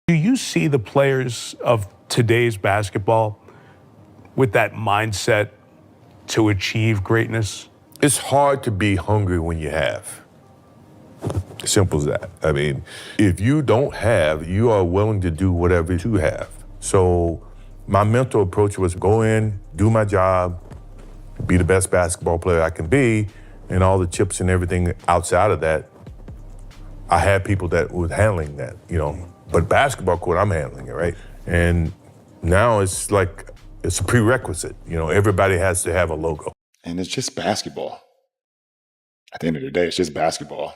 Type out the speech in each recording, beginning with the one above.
Do you see the players of today's basketball with that mindset to achieve greatness? It's hard to be hungry when you have. Simple as that. I mean, if you don't have, you are willing to do whatever you have. So my mental approach was go in, do my job, be the best basketball player I can be, and all the chips and everything outside of that, I had people that was handling that, you know. But basketball court, I'm handling it, right? And now it's like, it's a prerequisite. You know, everybody has to have a logo. And it's just basketball. At the end of the day, it's just basketball.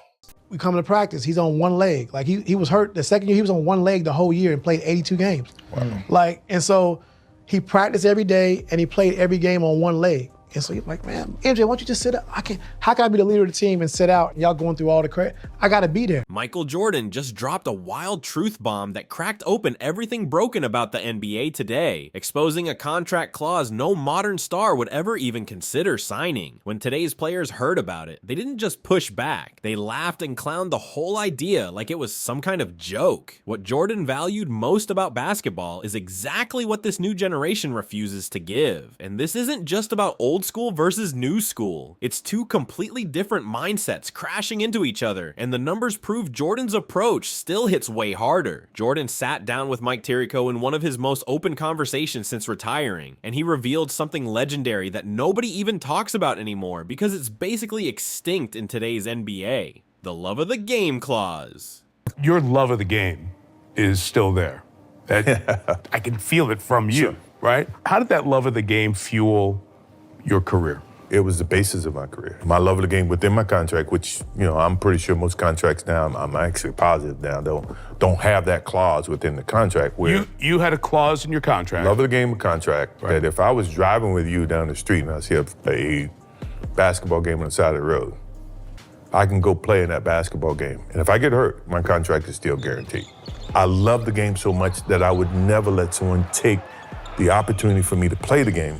We come to practice, he's on one leg. Like he was hurt the second year, he was on one leg the whole year and played 82 games. Wow. Like, and so he practiced every day and he played every game on one leg. And so he's like, man, MJ, why don't you just sit up? How can I be the leader of the team and sit out and y'all going through all the credit? I gotta be there. Michael Jordan just dropped a wild truth bomb that cracked open everything broken about the NBA today, exposing a contract clause no modern star would ever even consider signing. When today's players heard about it, they didn't just push back. They laughed and clowned the whole idea like it was some kind of joke. What Jordan valued most about basketball is exactly what this new generation refuses to give. And this isn't just about old school versus new school. It's two completely different mindsets crashing into each other, and the numbers prove Jordan's approach still hits way harder. Jordan sat down with Mike Tirico in one of his most open conversations since retiring, and he revealed something legendary that nobody even talks about anymore because it's basically extinct in today's NBA: the love of the game clause. Your love of the game is still there. I can feel it from you, Sure. right? How did that love of the game fuel your career? It was the basis of my career. My love of the game within my contract, which, you know, I'm pretty sure most contracts now, I'm actually positive now, don't have that clause within the contract where You had a clause in your contract. love of the game contract Right. that if I was driving with you down the street and I see a basketball game on the side of the road, I can go play in that basketball game. And if I get hurt, my contract is still guaranteed. I love the game so much that I would never let someone take the opportunity for me to play the game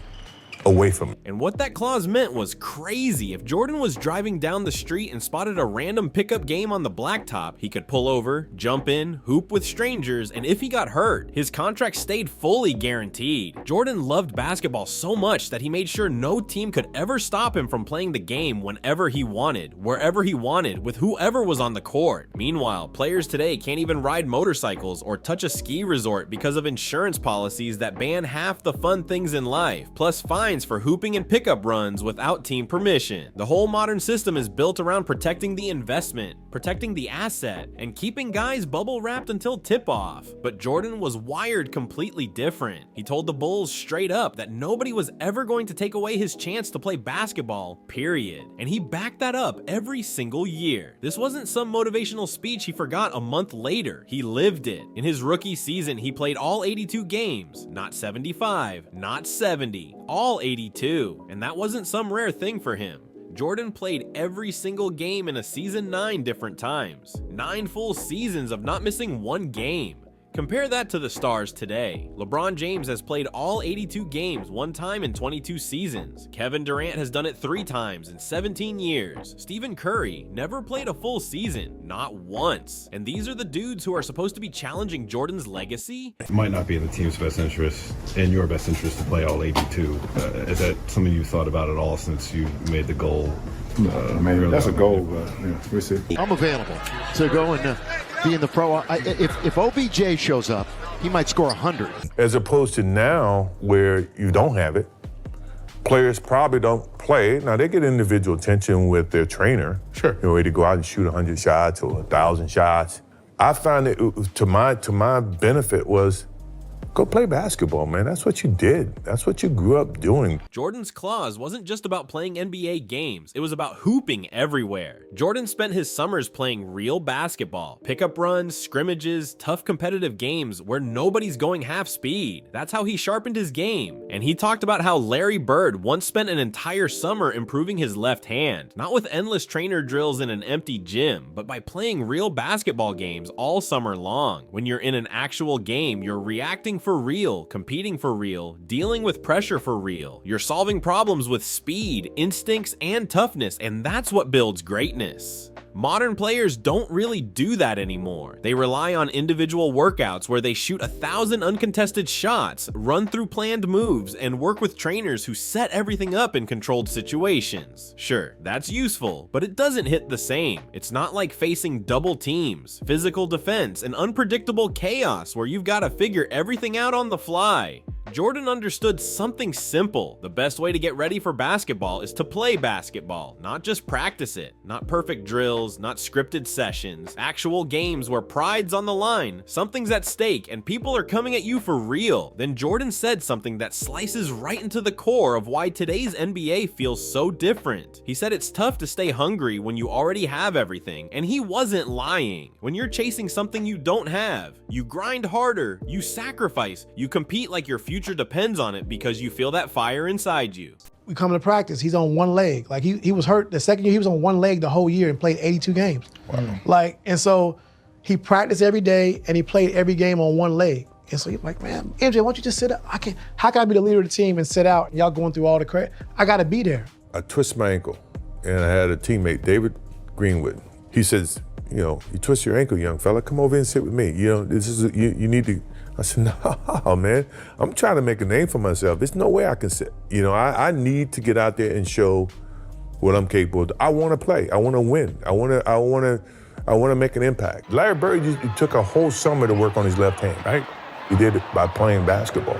away from me. And what that clause meant was crazy. If Jordan was driving down the street and spotted a random pickup game on the blacktop, he could pull over, jump in, hoop with strangers, and if he got hurt, his contract stayed fully guaranteed. Jordan loved basketball so much that he made sure no team could ever stop him from playing the game whenever he wanted, wherever he wanted, with whoever was on the court. Meanwhile, players today can't even ride motorcycles or touch a ski resort because of insurance policies that ban half the fun things in life, plus fines for hooping and pickup runs without team permission. The whole modern system is built around protecting the investment, protecting the asset, and keeping guys bubble wrapped until tip-off. But Jordan was wired completely different. He told the Bulls straight up that nobody was ever going to take away his chance to play basketball, period. And he backed that up every single year. This wasn't some motivational speech he forgot a month later. He lived it. In his rookie season, he played all 82 games, not 75, not 70, all 82, and that wasn't some rare thing for him. Jordan played every single game in a season 9 different times. 9 full seasons of not missing one game. Compare that to the stars today. LeBron James has played all 82 games one time in 22 seasons. Kevin Durant has done it 3 times in 17 years. Stephen Curry never played a full season, not once. And these are the dudes who are supposed to be challenging Jordan's legacy? It might not be in the team's best interest, in your best interest, to play all 82. Is that something you've thought about at all since you made the goal? I mean, that's a goal, but yeah, we'll see. I'm available to go and be in the pro. If OBJ shows up, he might score 100. As opposed to now where you don't have it, players probably don't play. Now they get individual attention with their trainer. Sure. You know, to go out and shoot 100 shots or 1,000 shots. I found it to my benefit was go play basketball, man. That's what you did. That's what you grew up doing. Jordan's clause wasn't just about playing NBA games, it was about hooping everywhere. Jordan spent his summers playing real basketball, pickup runs, scrimmages, tough competitive games where nobody's going half speed. That's how he sharpened his game. And he talked about how Larry Bird once spent an entire summer improving his left hand, not with endless trainer drills in an empty gym, but by playing real basketball games all summer long. When you're in an actual game, you're reacting for real, competing for real, dealing with pressure for real. You're solving problems with speed, instincts, and toughness, and that's what builds greatness. Modern players don't really do that anymore. They rely on individual workouts where they shoot 1,000 uncontested shots, run through planned moves, and work with trainers who set everything up in controlled situations. Sure, that's useful, but it doesn't hit the same. It's not like facing double teams, physical defense, and unpredictable chaos where you've got to figure everything out on the fly. Jordan understood something simple. The best way to get ready for basketball is to play basketball, not just practice it. Not perfect drills, not scripted sessions, actual games where pride's on the line, something's at stake, and people are coming at you for real. Then Jordan said something that slices right into the core of why today's NBA feels so different. He said it's tough to stay hungry when you already have everything, and he wasn't lying. When you're chasing something you don't have, you grind harder, you sacrifice, you compete like your future depends on it because you feel that fire inside you. We come to practice, he's on one leg. Like he was hurt the second year, he was on one leg the whole year and played 82 games. Wow. Like, and so he practiced every day and he played every game on one leg. And so he's like, man, MJ, why don't you just sit up? How can I be the leader of the team and sit out and y'all going through all the credit? I gotta be there. I twisted my ankle and I had a teammate, David Greenwood. He says, you twist your ankle, young fella, come over and sit with me. This is, you need to. I said, no, man, I'm trying to make a name for myself. There's no way I can sit. I need to get out there and show what I'm capable of. I want to play. I want to win. I want to make an impact. Larry Bird took a whole summer to work on his left hand, right? He did it by playing basketball.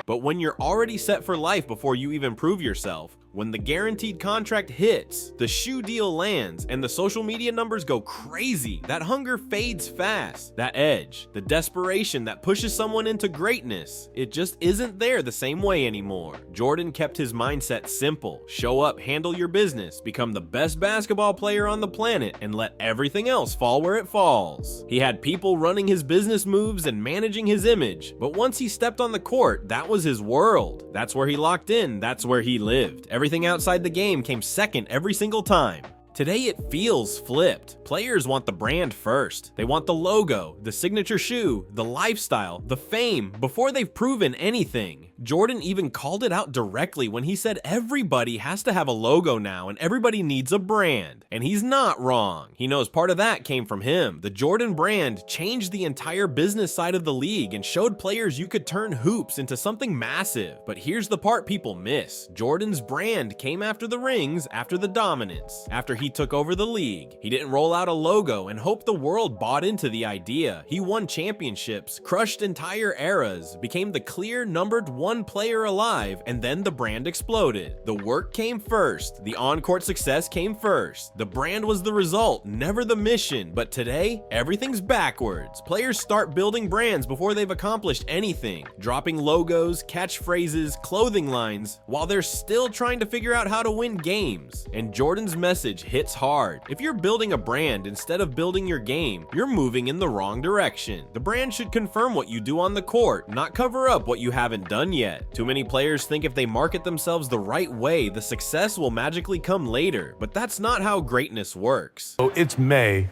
But when you're already set for life before you even prove yourself, when the guaranteed contract hits, the shoe deal lands, and the social media numbers go crazy, that hunger fades fast. That edge, the desperation that pushes someone into greatness, it just isn't there the same way anymore. Jordan kept his mindset simple. Show up, handle your business, become the best basketball player on the planet, and let everything else fall where it falls. He had people running his business moves and managing his image, but once he stepped on the court, that was his world. That's where he locked in, that's where he lived. Everything outside the game came second every single time. Today it feels flipped. Players want the brand first. They want the logo, the signature shoe, the lifestyle, the fame, before they've proven anything. Jordan even called it out directly when he said everybody has to have a logo now and everybody needs a brand. And he's not wrong. He knows part of that came from him. The Jordan brand changed the entire business side of the league and showed players you could turn hoops into something massive. But here's the part people miss. Jordan's brand came after the rings, after the dominance, after he took over the league. He didn't roll out a logo and hope the world bought into the idea. He won championships, crushed entire eras, became the clear numbered one player alive, and then the brand exploded. The work came first. The on-court success came first. The brand was the result, never the mission. But today, everything's backwards. Players start building brands before they've accomplished anything, dropping logos, catchphrases, clothing lines, while they're still trying to figure out how to win games. And Jordan's message hits hard. If you're building a brand instead of building your game, you're moving in the wrong direction. The brand should confirm what you do on the court, not cover up what you haven't done yet. Too many players think if they market themselves the right way, the success will magically come later, but that's not how greatness works. So it's May.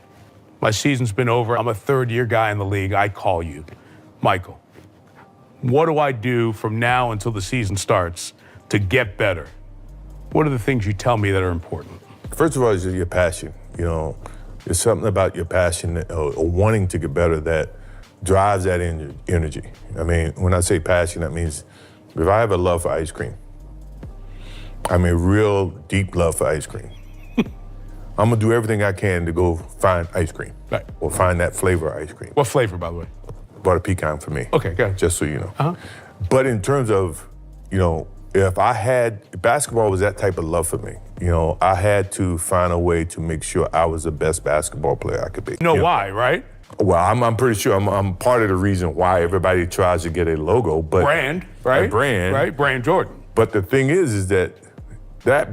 My season's been over. I'm a third-year guy in the league. I call you. Michael, what do I do from now until the season starts to get better? What are the things you tell me that are important? First of all, is your passion. There's something about your passion or wanting to get better that drives that energy. I mean, when I say passion, that means if I have a love for ice cream, I mean real deep love for ice cream, I'm gonna do everything I can to go find ice cream. Right. Or find that flavor of ice cream. What flavor, by the way? Butter pecan for me. Okay, go ahead. Just so you know. Uh-huh. But in terms of, if basketball was that type of love for me, I had to find a way to make sure I was the best basketball player I could be. Why, right? Well, I'm pretty sure I'm part of the reason why everybody tries to get a logo, but brand, right? A brand, right? Brand Jordan. But the thing is that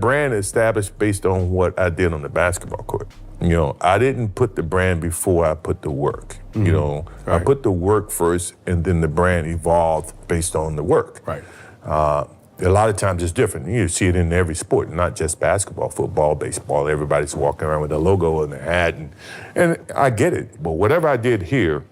brand established based on what I did on the basketball court. I didn't put the brand before I put the work. Right. I put the work first, and then the brand evolved based on the work. Right. A lot of times it's different. You see it in every sport, not just basketball, football, baseball. Everybody's walking around with a logo and a hat, and I get it. But whatever I did here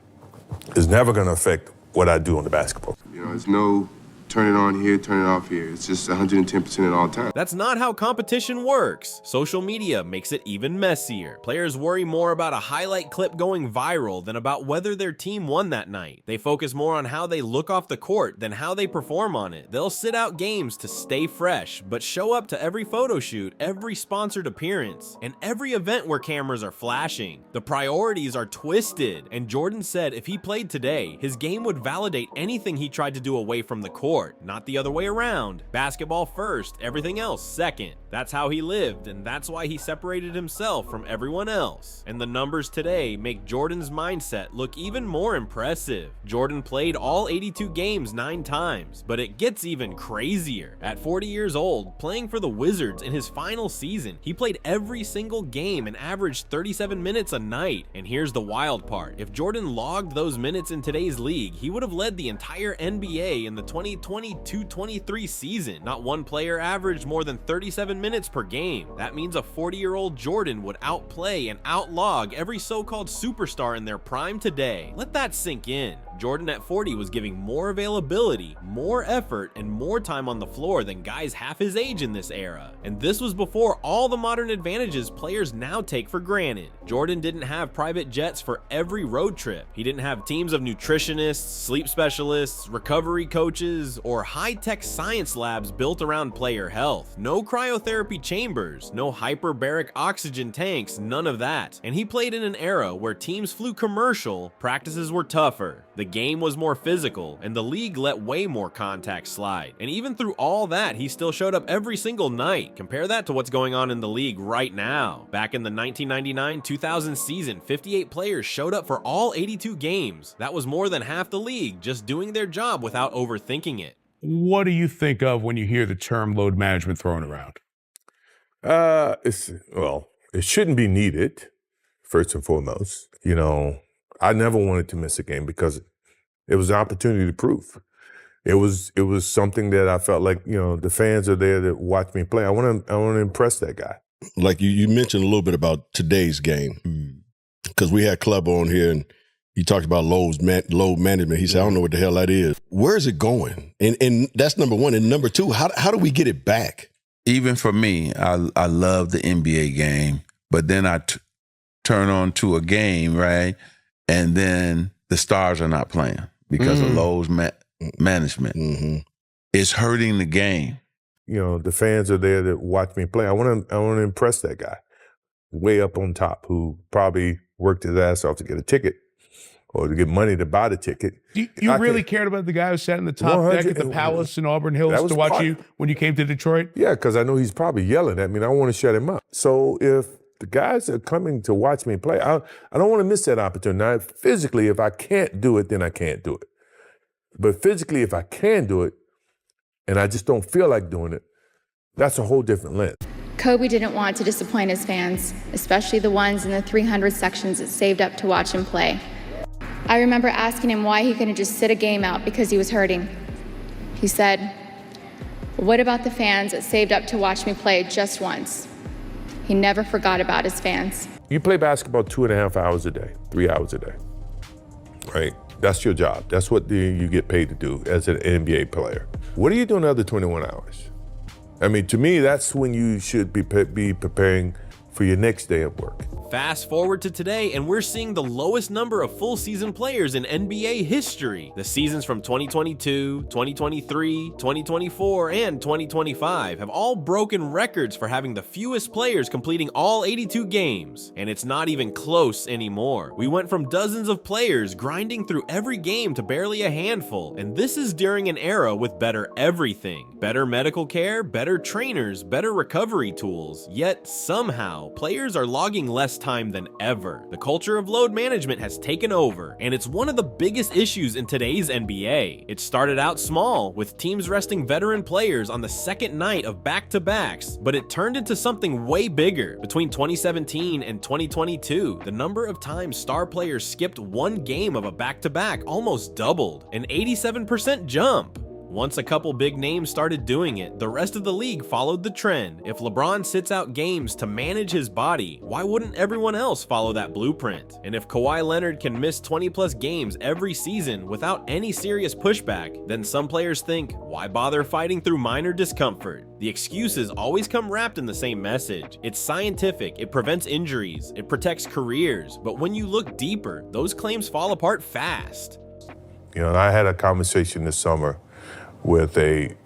is never going to affect what I do on the basketball. It's no turn it on here, turn it off here. It's just 110% at all times. That's not how competition works. Social media makes it even messier. Players worry more about a highlight clip going viral than about whether their team won that night. They focus more on how they look off the court than how they perform on it. They'll sit out games to stay fresh, but show up to every photo shoot, every sponsored appearance, and every event where cameras are flashing. The priorities are twisted, and Jordan said if he played today, his game would validate anything he tried to do away from the court, not the other way around. Basketball first, everything else second. That's how he lived, and that's why he separated himself from everyone else. And the numbers today make Jordan's mindset look even more impressive. Jordan played all 82 games 9 times, but it gets even crazier. At 40 years old, playing for the Wizards in his final season, he played every single game and averaged 37 minutes a night. And here's the wild part. If Jordan logged those minutes in today's league, he would have led the entire NBA in the 2022-23 season. Not one player averaged more than 37 minutes per game. That means a 40-year-old Jordan would outplay and outlog every so-called superstar in their prime today. Let that sink in. Jordan at 40 was giving more availability, more effort, and more time on the floor than guys half his age in this era. And this was before all the modern advantages players now take for granted. Jordan didn't have private jets for every road trip. He didn't have teams of nutritionists, sleep specialists, recovery coaches, or high-tech science labs built around player health. No cryotherapy chambers, no hyperbaric oxygen tanks, none of that. And he played in an era where teams flew commercial, practices were tougher, the game was more physical, and the league let way more contact slide. And even through all that, he still showed up every single night. Compare that to what's going on in the league right now. Back in the 1999-2000 season, 58 players showed up for all 82 games. That was more than half the league just doing their job without overthinking it. What do you think of when you hear the term load management thrown around? It shouldn't be needed, first and foremost. You know, I never wanted to miss a game because it was an opportunity to prove. It was something that I felt like, you know, the fans are there to watch me play. I want to impress that guy. Like you mentioned a little bit about today's game, because we had Club on here and he talked about load management. He said, I don't know what the hell that is. Where is it going? And that's number one. And number two, how do we get it back? Even for me, I love the NBA game, but then I turn on to a game, right? And then the stars are not playing because of load management. Mm-hmm. It's hurting the game. You know, the fans are there to watch me play. I want to impress that guy way up on top who probably worked his ass off to get a ticket or to get money to buy the ticket. You really cared about the guy who sat in the top deck at the Palace in Auburn Hills to watch you when you came to Detroit? Yeah, because I know he's probably yelling at me and I want to shut him up. So if the guys are coming to watch me play, I don't want to miss that opportunity. Now, physically, if I can't do it, then I can't do it. But physically, if I can do it, and I just don't feel like doing it, that's a whole different lens. Kobe didn't want to disappoint his fans, especially the ones in the 300 sections that saved up to watch him play. I remember asking him why he couldn't just sit a game out because he was hurting. He said, "What about the fans that saved up to watch me play just once?" He never forgot about his fans. You play basketball 2.5 hours a day, 3 hours a day, right? That's your job. That's what you get paid to do as an NBA player. What are you doing the other 21 hours? I mean, to me, that's when you should be preparing for your next day of work. Fast forward to today, and we're seeing the lowest number of full season players in NBA history. The seasons from 2022, 2023, 2024, and 2025 have all broken records for having the fewest players completing all 82 games. And it's not even close anymore. We went from dozens of players grinding through every game to barely a handful. And this is during an era with better everything. Better medical care, better trainers, better recovery tools. Yet somehow, players are logging less time than ever. The culture of load management has taken over, and it's one of the biggest issues in today's NBA. It started out small, with teams resting veteran players on the second night of back-to-backs, but it turned into something way bigger. Between 2017 and 2022, the number of times star players skipped one game of a back-to-back almost doubled, an 87% jump. Once a couple big names started doing it, the rest of the league followed the trend. If LeBron sits out games to manage his body, why wouldn't everyone else follow that blueprint? And if Kawhi Leonard can miss 20+ games every season without any serious pushback, then some players think, why bother fighting through minor discomfort? The excuses always come wrapped in the same message. It's scientific, it prevents injuries, it protects careers, but when you look deeper, those claims fall apart fast. You know, and I had a conversation this summer with a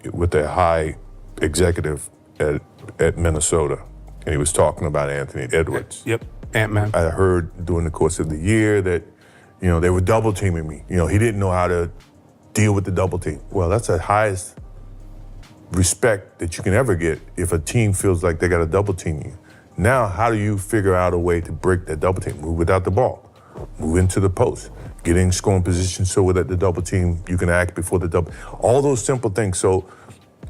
high executive at Minnesota, and he was talking about Anthony Edwards. Yep, Ant-Man. I heard during the course of the year that, you know, they were double teaming me. You know, he didn't know how to deal with the double team. Well, that's the highest respect that you can ever get if a team feels like they got to double team you. Now, how do you figure out a way to break that double team? Move without the ball, move into the post, get in scoring position so that the double team, you can act before the double, all those simple things. So,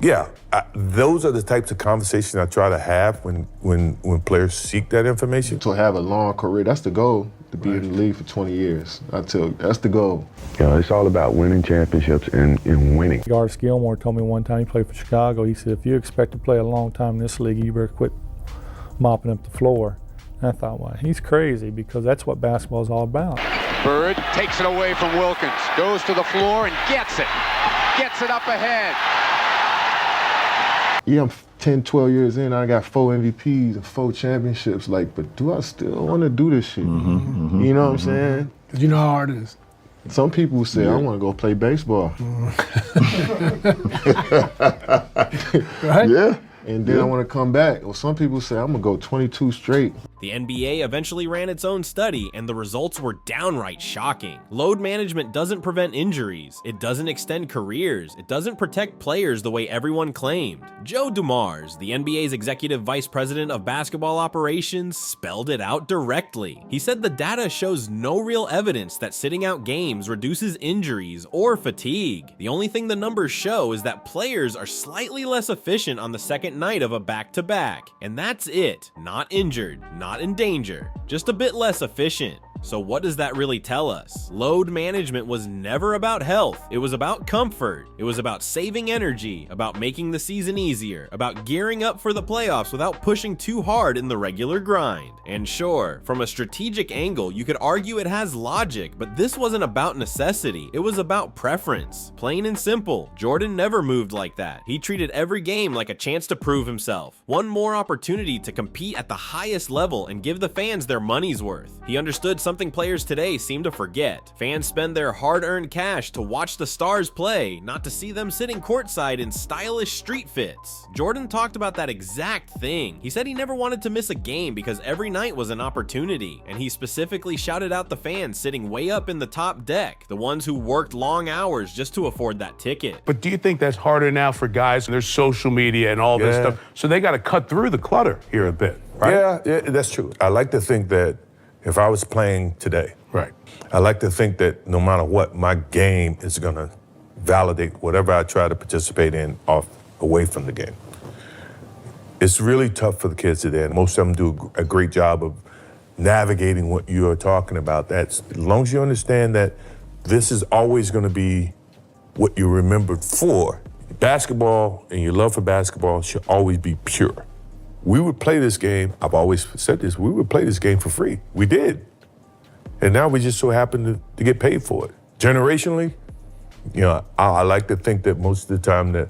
yeah, those are the types of conversations I try to have when players seek that information. To have a long career, that's the goal, to be in the league for 20 years. I tell you, that's the goal. You know, it's all about winning championships and winning. Garth Gilmore told me one time, he played for Chicago, he said, if you expect to play a long time in this league, you better quit mopping up the floor. And I thought, well, he's crazy, because that's what basketball is all about. Bird takes it away from Wilkins, goes to the floor and gets it up ahead. Yeah, I'm 10, 12 years in, I got 4 MVPs and 4 championships, like, but do I still want to do this shit? You know what I'm saying? Because you know how hard it is. Some people say, I want to go play baseball. Right? Yeah. And then I want to come back. Well, some people say, I'm going to go 22 straight. The NBA eventually ran its own study, and the results were downright shocking. Load management doesn't prevent injuries, it doesn't extend careers, it doesn't protect players the way everyone claimed. Joe Dumars, the NBA's executive vice president of basketball operations, spelled it out directly. He said the data shows no real evidence that sitting out games reduces injuries or fatigue. The only thing the numbers show is that players are slightly less efficient on the second night of a back-to-back, and that's it. Not injured, not in danger, just a bit less efficient. So what does that really tell us? Load management was never about health. It was about comfort. It was about saving energy, about making the season easier, about gearing up for the playoffs without pushing too hard in the regular grind. And sure, from a strategic angle, you could argue it has logic, but this wasn't about necessity. It was about preference. Plain and simple. Jordan never moved like that. He treated every game like a chance to prove himself. One more opportunity to compete at the highest level and give the fans their money's worth. He understood something players today seem to forget. Fans spend their hard-earned cash to watch the stars play, not to see them sitting courtside in stylish street fits. Jordan talked about that exact thing. He said he never wanted to miss a game because every night was an opportunity, and he specifically shouted out the fans sitting way up in the top deck, the ones who worked long hours just to afford that ticket. But do you think that's harder now for guys? There's social media and all this stuff, so they got to cut through the clutter here a bit, right? Yeah, that's true. I like to think that if I was playing today, I like to think that no matter what, my game is going to validate whatever I try to participate in away from the game. It's really tough for the kids today, and most of them do a great job of navigating what you are talking about. That's, as long as you understand that this is always going to be what you're remembered for. Basketball and your love for basketball should always be pure. We would play this game, I've always said this, we would play this game for free. We did. And now we just so happen to get paid for it. Generationally, you know, I like to think that most of the time that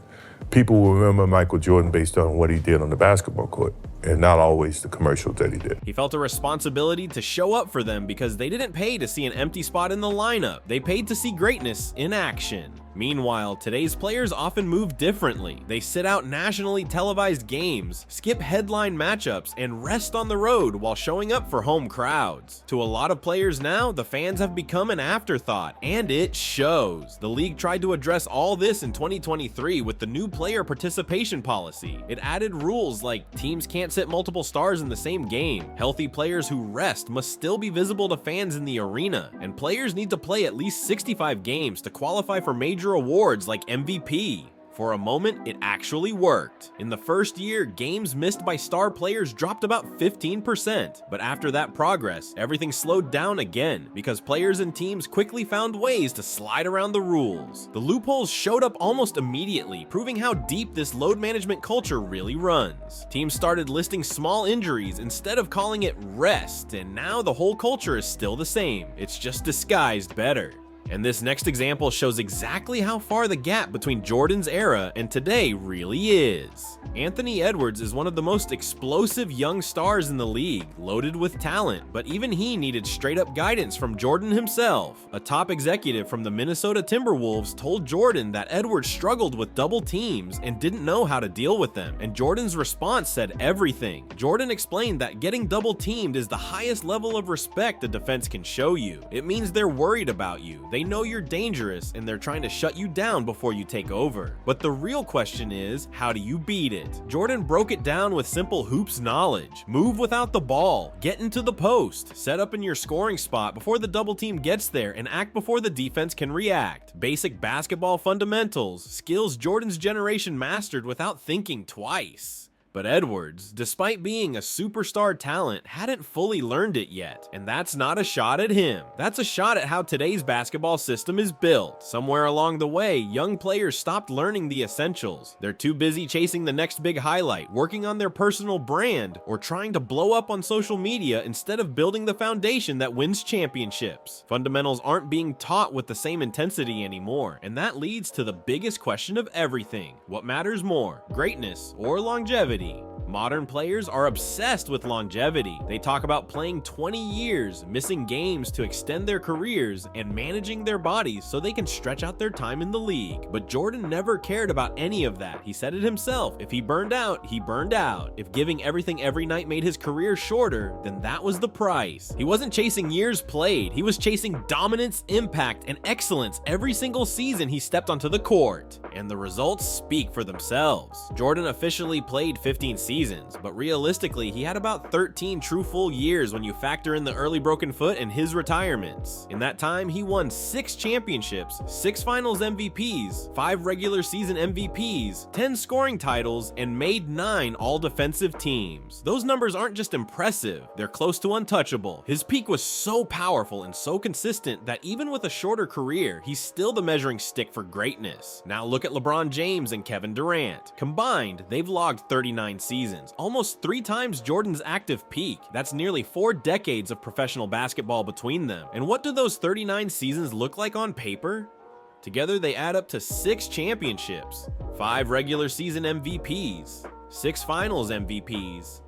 people will remember Michael Jordan based on what he did on the basketball court, and not always the commercials that he did. He felt a responsibility to show up for them because they didn't pay to see an empty spot in the lineup. They paid to see greatness in action. Meanwhile, today's players often move differently. They sit out nationally televised games, skip headline matchups, and rest on the road while showing up for home crowds. To a lot of players now, the fans have become an afterthought, and it shows. The league tried to address all this in 2023 with the new player participation policy. It added rules like teams can't sit multiple stars in the same game, healthy players who rest must still be visible to fans in the arena, and players need to play at least 65 games to qualify for major awards like MVP. For a moment, it actually worked. In the first year, games missed by star players dropped about 15%, but after that progress, everything slowed down again because players and teams quickly found ways to slide around the rules. The loopholes showed up almost immediately, proving how deep this load management culture really runs. Teams started listing small injuries instead of calling it rest, and now the whole culture is still the same. It's just disguised better. And this next example shows exactly how far the gap between Jordan's era and today really is. Anthony Edwards is one of the most explosive young stars in the league, loaded with talent, but even he needed straight-up guidance from Jordan himself. A top executive from the Minnesota Timberwolves told Jordan that Edwards struggled with double teams and didn't know how to deal with them, and Jordan's response said everything. Jordan explained that getting double teamed is the highest level of respect a defense can show you. It means they're worried about you. They know you're dangerous and they're trying to shut you down before you take over. But the real question is, how do you beat it? Jordan broke it down with simple hoops knowledge. Move without the ball, get into the post, set up in your scoring spot before the double team gets there, and act before the defense can react. Basic basketball fundamentals, skills Jordan's generation mastered without thinking twice. But Edwards, despite being a superstar talent, hadn't fully learned it yet. And that's not a shot at him. That's a shot at how today's basketball system is built. Somewhere along the way, young players stopped learning the essentials. They're too busy chasing the next big highlight, working on their personal brand, or trying to blow up on social media instead of building the foundation that wins championships. Fundamentals aren't being taught with the same intensity anymore, and that leads to the biggest question of everything. What matters more, greatness or longevity? Modern players are obsessed with longevity. They talk about playing 20 years, missing games to extend their careers, and managing their bodies so they can stretch out their time in the league. But Jordan never cared about any of that. He said it himself. If he burned out, he burned out. If giving everything every night made his career shorter, then that was the price. He wasn't chasing years played. He was chasing dominance, impact, and excellence every single season he stepped onto the court. And the results speak for themselves. Jordan officially played 15 seasons, but realistically, he had about 13 true full years when you factor in the early broken foot and his retirements. In that time, he won 6 championships, 6 finals MVPs, 5 regular season MVPs, 10 scoring titles, and made 9 all-defensive teams. Those numbers aren't just impressive, they're close to untouchable. His peak was so powerful and so consistent that even with a shorter career, he's still the measuring stick for greatness. Now look at LeBron James and Kevin Durant. Combined, they've logged 39 seasons, almost 3 times Jordan's active peak. That's nearly 4 decades of professional basketball between them. And what do those 39 seasons look like on paper? Together they add up to 6 championships, 5 regular season MVPs, 6 finals MVPs,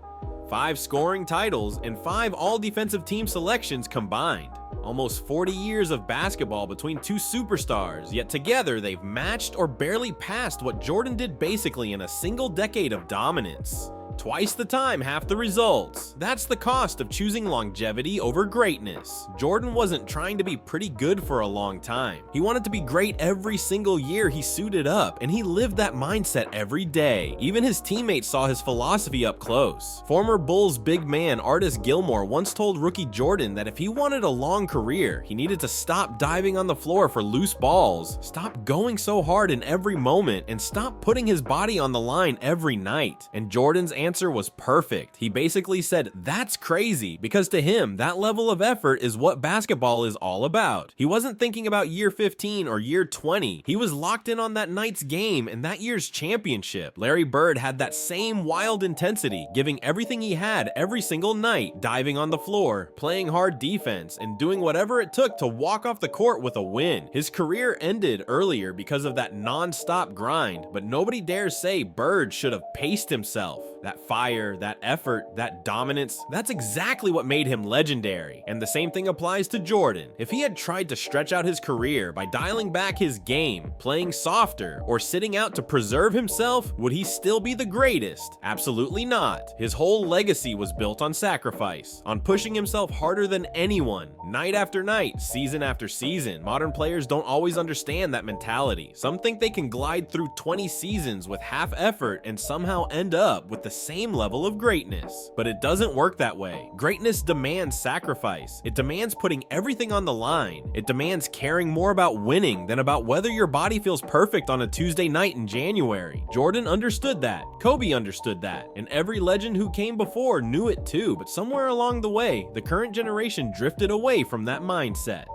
5 scoring titles, and 5 all-defensive team selections combined. Almost 40 years of basketball between 2 superstars, yet together they've matched or barely passed what Jordan did basically in a single decade of dominance. Twice the time, half the results. That's the cost of choosing longevity over greatness. Jordan wasn't trying to be pretty good for a long time. He wanted to be great every single year he suited up, and he lived that mindset every day. Even his teammates saw his philosophy up close. Former Bulls big man Artis Gilmore once told rookie Jordan that if he wanted a long career, he needed to stop diving on the floor for loose balls, stop going so hard in every moment, and stop putting his body on the line every night. And Jordan's answer was perfect. He basically said, that's crazy, because to him, that level of effort is what basketball is all about. He wasn't thinking about year 15 or year 20. He was locked in on that night's game and that year's championship. Larry Bird had that same wild intensity, giving everything he had every single night, diving on the floor, playing hard defense, and doing whatever it took to walk off the court with a win. His career ended earlier because of that non-stop grind, but nobody dares say Bird should have paced himself. That fire, that effort, that dominance, that's exactly what made him legendary. And the same thing applies to Jordan. If he had tried to stretch out his career by dialing back his game, playing softer, or sitting out to preserve himself, would he still be the greatest? Absolutely not. His whole legacy was built on sacrifice, on pushing himself harder than anyone, night after night, season after season. Modern players don't always understand that mentality. Some think they can glide through 20 seasons with half effort and somehow end up with the same level of greatness. But it doesn't work that way. Greatness demands sacrifice. It demands putting everything on the line. It demands caring more about winning than about whether your body feels perfect on a Tuesday night in January. Jordan understood that. Kobe understood that. And every legend who came before knew it too, but somewhere along the way, the current generation drifted away from that mindset.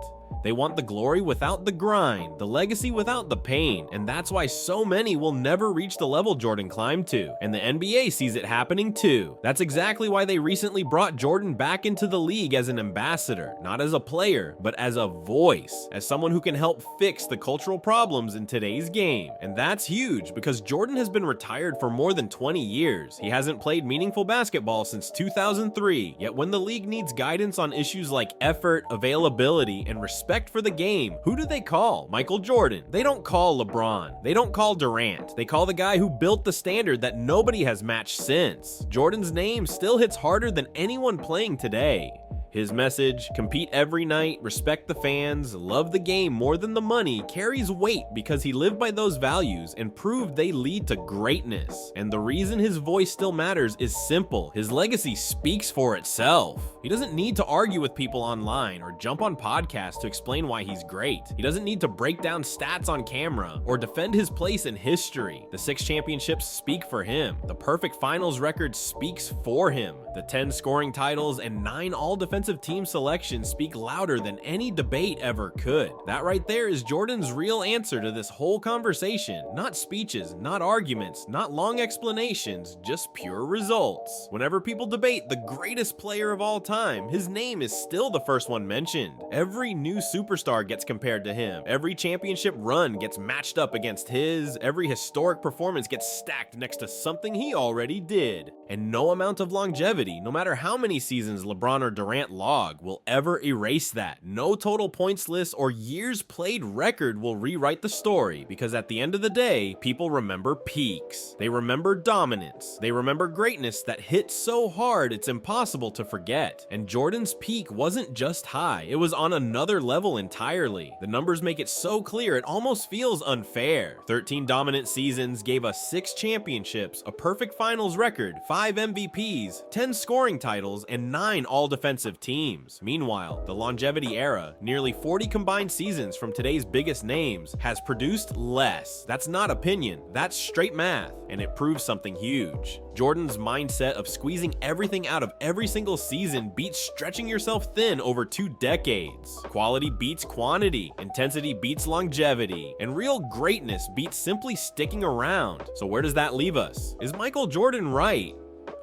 They want the glory without the grind, the legacy without the pain, and that's why so many will never reach the level Jordan climbed to, and the NBA sees it happening too. That's exactly why they recently brought Jordan back into the league as an ambassador, not as a player, but as a voice, as someone who can help fix the cultural problems in today's game. And that's huge because Jordan has been retired for more than 20 years. He hasn't played meaningful basketball since 2003, yet when the league needs guidance on issues like effort, availability, and respect for the game, who do they call? Michael Jordan. They don't call LeBron. They don't call Durant. They call the guy who built the standard that nobody has matched since. Jordan's name still hits harder than anyone playing today. His message, compete every night, respect the fans, love the game more than the money, carries weight because he lived by those values and proved they lead to greatness. And the reason his voice still matters is simple. His legacy speaks for itself. He doesn't need to argue with people online or jump on podcasts to explain why he's great. He doesn't need to break down stats on camera or defend his place in history. The 6 championships speak for him. The perfect finals record speaks for him. The 10 scoring titles and 9 all-defensive team selections speak louder than any debate ever could. That right there is Jordan's real answer to this whole conversation. Not speeches, not arguments, not long explanations, just pure results. Whenever people debate the greatest player of all time, his name is still the first one mentioned. Every new superstar gets compared to him. Every championship run gets matched up against his. Every historic performance gets stacked next to something he already did. And no amount of longevity, no matter how many seasons LeBron or Durant log, will ever erase that. No total points list or years played record will rewrite the story, because at the end of the day, people remember peaks. They remember dominance. They remember greatness that hit so hard it's impossible to forget. And Jordan's peak wasn't just high, it was on another level entirely. The numbers make it so clear it almost feels unfair. 13 dominant seasons gave us 6 championships, a perfect finals record, 5 MVPs, 10 scoring titles, and 9 all-defensive teams. Meanwhile, the longevity era, nearly 40 combined seasons from today's biggest names, has produced less. That's not opinion, that's straight math, and it proves something huge. Jordan's mindset of squeezing everything out of every single season beats stretching yourself thin over 2 decades. Quality beats quantity, intensity beats longevity, and real greatness beats simply sticking around. So where does that leave us? Is Michael Jordan right?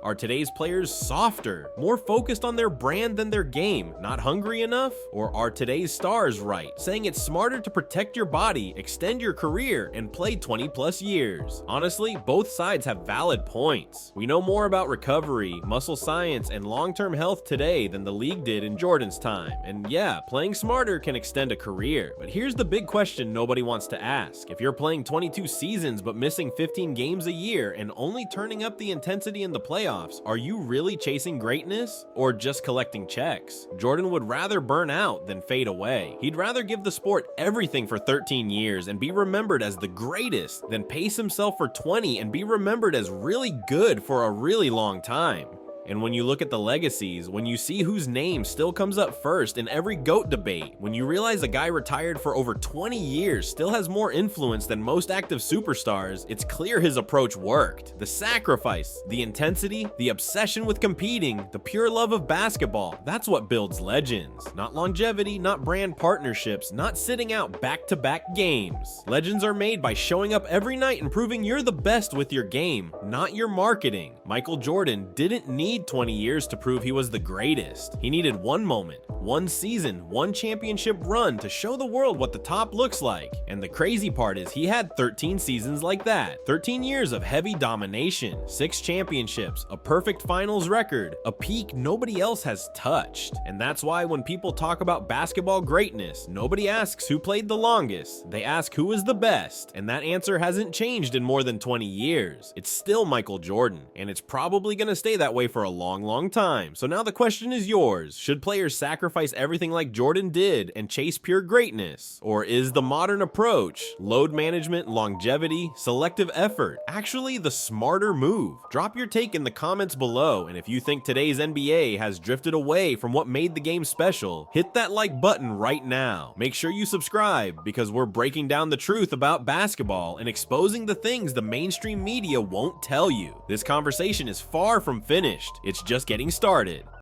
Are today's players softer, more focused on their brand than their game, not hungry enough? Or are today's stars right, saying it's smarter to protect your body, extend your career, and play 20+ years? Honestly, both sides have valid points. We know more about recovery, muscle science, and long-term health today than the league did in Jordan's time. And yeah, playing smarter can extend a career. But here's the big question nobody wants to ask. If you're playing 22 seasons but missing 15 games a year and only turning up the intensity in the playoffs, are you really chasing greatness or just collecting checks? Jordan would rather burn out than fade away. He'd rather give the sport everything for 13 years and be remembered as the greatest than pace himself for 20 and be remembered as really good for a really long time. And when you look at the legacies, when you see whose name still comes up first in every GOAT debate, when you realize a guy retired for over 20 years still has more influence than most active superstars, it's clear his approach worked. The sacrifice, the intensity, the obsession with competing, the pure love of basketball, that's what builds legends. Not longevity, not brand partnerships, not sitting out back-to-back games. Legends are made by showing up every night and proving you're the best with your game, not your marketing. Michael Jordan didn't need 20 years to prove he was the greatest. He needed one moment, one season, one championship run to show the world what the top looks like. And the crazy part is he had 13 seasons like that. 13 years of heavy domination, 6 championships, a perfect finals record, a peak nobody else has touched. And that's why when people talk about basketball greatness, nobody asks who played the longest. They ask who is the best. And that answer hasn't changed in more than 20 years. It's still Michael Jordan, and it's probably gonna stay that way for a long time. So now the question is yours. Should players sacrifice everything like Jordan did and chase pure greatness? Or is the modern approach, load management, longevity, selective effort, actually the smarter move? Drop your take in the comments below, and if you think today's NBA has drifted away from what made the game special, hit that like button right now. Make sure you subscribe, because we're breaking down the truth about basketball and exposing the things the mainstream media won't tell you. This conversation is far from finished. It's just getting started.